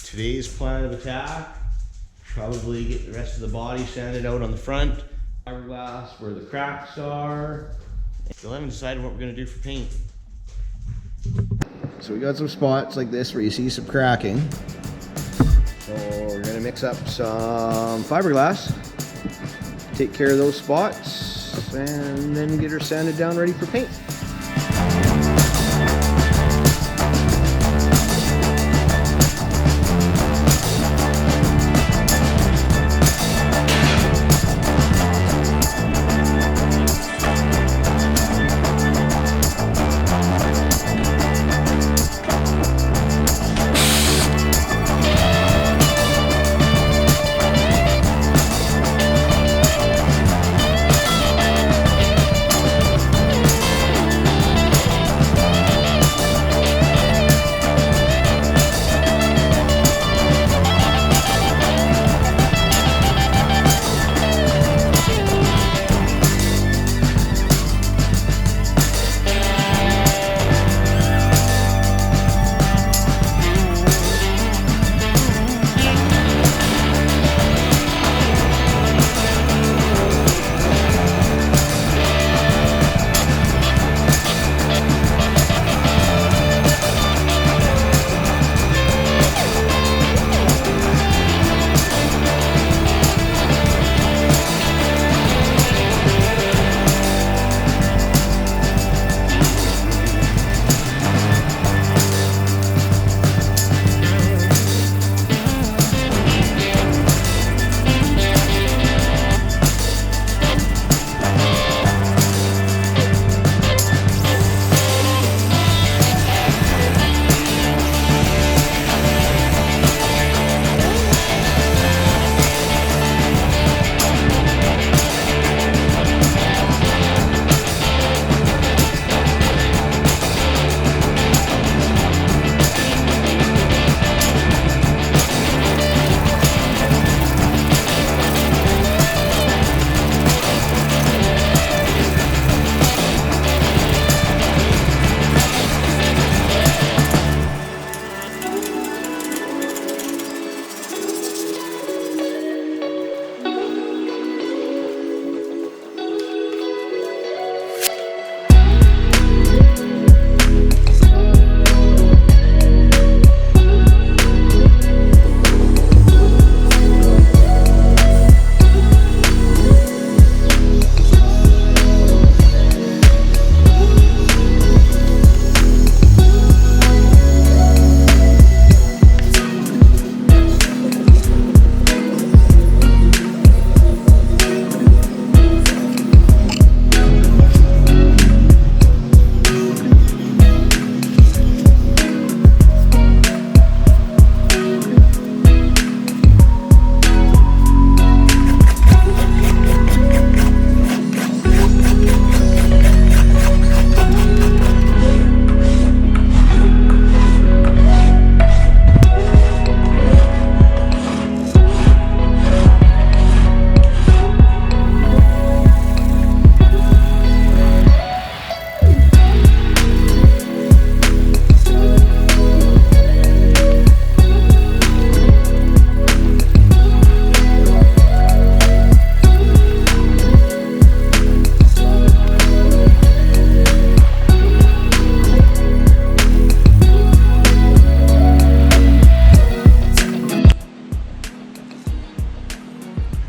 Today's plan of attack, probably get the rest of the body sanded out on the front, fiberglass where the cracks are. Still haven't decided what we're going to do for paint. So we got some spots like this where you see some cracking. So we're going to mix up some fiberglass, take care of those spots, and then get her sanded down ready for paint.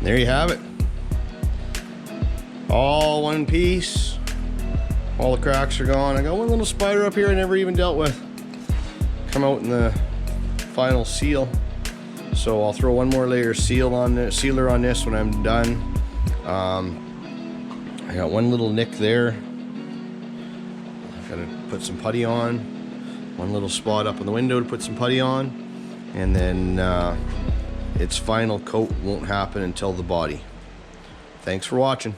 There you have it. All one piece. All the cracks are gone. I got one little spider up here I never even dealt with. Come out in the final seal. So I'll throw one more layer of sealer on this when I'm done. I got one little nick there. I've got to put some putty on. One little spot up on the window to put some putty on. And then its final coat won't happen until the body. Thanks for watching.